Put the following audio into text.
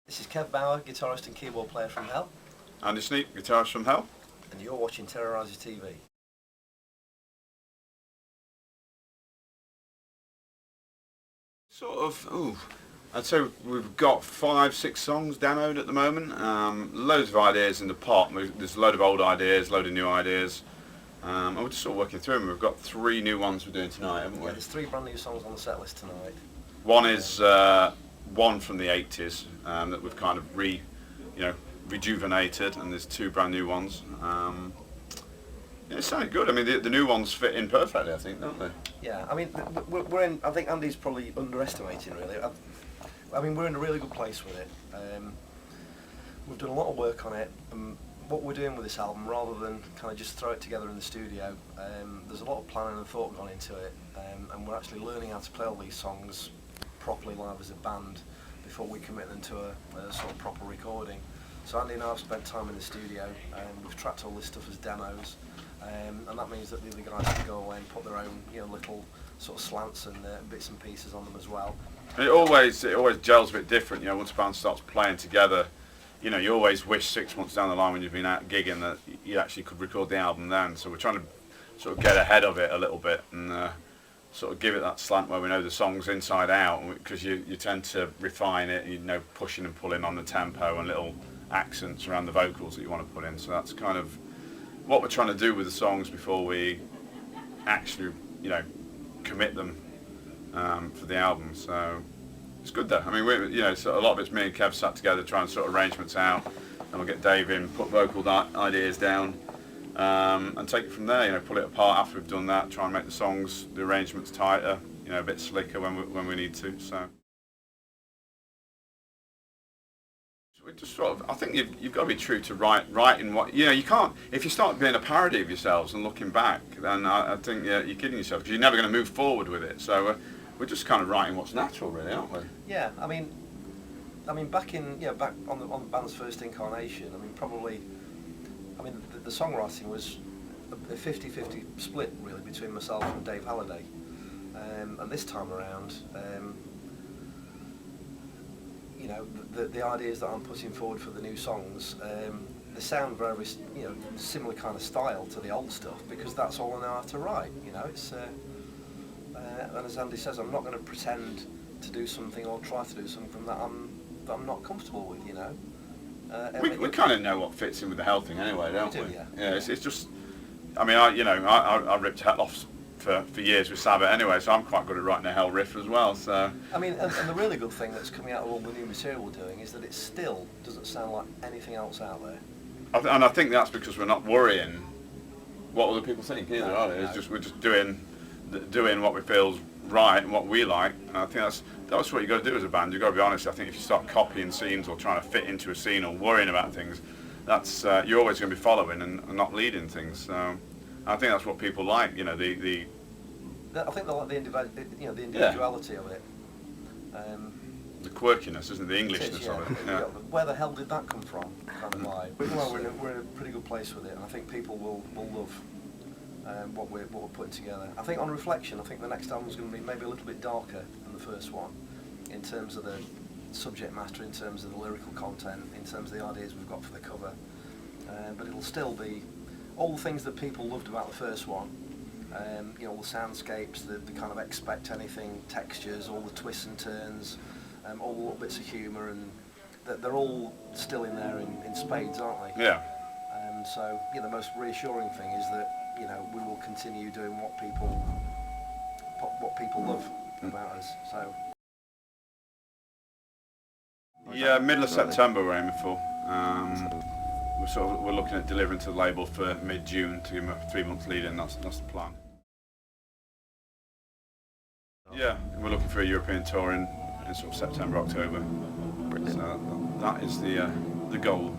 This is Kev Bauer, guitarist and keyboard player from Hell. Andy Sneap, guitarist from Hell. And you're watching Terrorizer TV. I'd say we've got 5-6 songs demoed at the moment. Loads of ideas in the pot. There's a load of old ideas, a load of new ideas. And we're just sort of working through them. We've got 3 new ones we're doing tonight, haven't we? Yeah, there's 3 brand new songs on the set list tonight. One is one from the 80s that we've kind of rejuvenated, and there's 2 brand new ones. Yeah, it sounded good. I mean, the new ones fit in perfectly, I think, don't they? Yeah, I mean, we're in. I think Andy's probably underestimating, really. I mean, we're in a really good place with it. We've done a lot of work on it. What we're doing with this album, rather than kind of just throw it together in the studio, there's a lot of planning and thought gone into it, and we're actually learning how to play all these songs properly live as a band before we commit them to a sort of proper recording. So Andy and I have spent time in the studio, and we've tracked all this stuff as demos, and that means that the other guys can go away and put their own, little sort of slants and bits and pieces on them as well. And it always gels a bit different. Once a band starts playing together, you always wish 6 months down the line when you've been out gigging that you actually could record the album then. So we're trying to sort of get ahead of it a little bit and sort of give it that slant where we know the songs inside out, because you tend to refine it, pushing and pulling on the tempo and little accents around the vocals that you want to put in. So that's kind of what we're trying to do with the songs before we actually, commit them for the album. So it's good though. I mean, so a lot of it's me and Kev sat together trying to sort arrangements out, and we'll get Dave in, put vocal ideas down, and take it from there. Pull it apart after we've done that, try and make the songs, the arrangements tighter, a bit slicker when we need to. So we just I think you've got to be true to writing what you can't. If you start being a parody of yourselves and looking back, then I think you're kidding yourself, because you're never going to move forward with it. So we're just kind of writing what's natural, really, aren't we? Yeah, I mean, back on the band's first incarnation. The songwriting was a 50-50 split, really, between myself and Dave Halliday. And this time around, the ideas that I'm putting forward for the new songs, they sound very, similar kind of style to the old stuff, because that's all I know how to write. It's and as Andy says, I'm not going to pretend to do something or try to do something that I'm not comfortable with. We kind of know what fits in with the Hell thing anyway, don't we? Yeah. It's just, I ripped Hell off for years with Sabbath anyway, so I'm quite good at writing a Hell riff as well. So and the really good thing that's coming out of all the new material we're doing is that it still doesn't sound like anything else out there. And I think that's because we're not worrying what other people think either, are they? We're just doing what we feel's right and what we like. And I think that's what you got to do as a band. You've got to be honest. I think if you start copying scenes or trying to fit into a scene or worrying about things, that's you're always going to be following and not leading things. So I think that's what people like. I think they like the individuality of it. The quirkiness, isn't it? The Englishness of it. Yeah. Where the hell did that come from? Kind of vibe. Well, we're in a pretty good place with it, and I think people will love what we're putting together. I think on reflection, I think the next album's going to be maybe a little bit darker than the first one, in terms of the subject matter, in terms of the lyrical content, in terms of the ideas we've got for the cover. But it'll still be all the things that people loved about the first one. All the soundscapes, the kind of expect anything textures, all the twists and turns, all the little bits of humour, and they're all still in there in spades, aren't they? Yeah. So the most reassuring thing is that we will continue doing what people love about us. So yeah, middle of September we're aiming for. We're looking at delivering to the label for mid-June to give them a 3-month lead in. That's the plan. Yeah, we're looking for a European tour in sort of September, October. So that is the goal.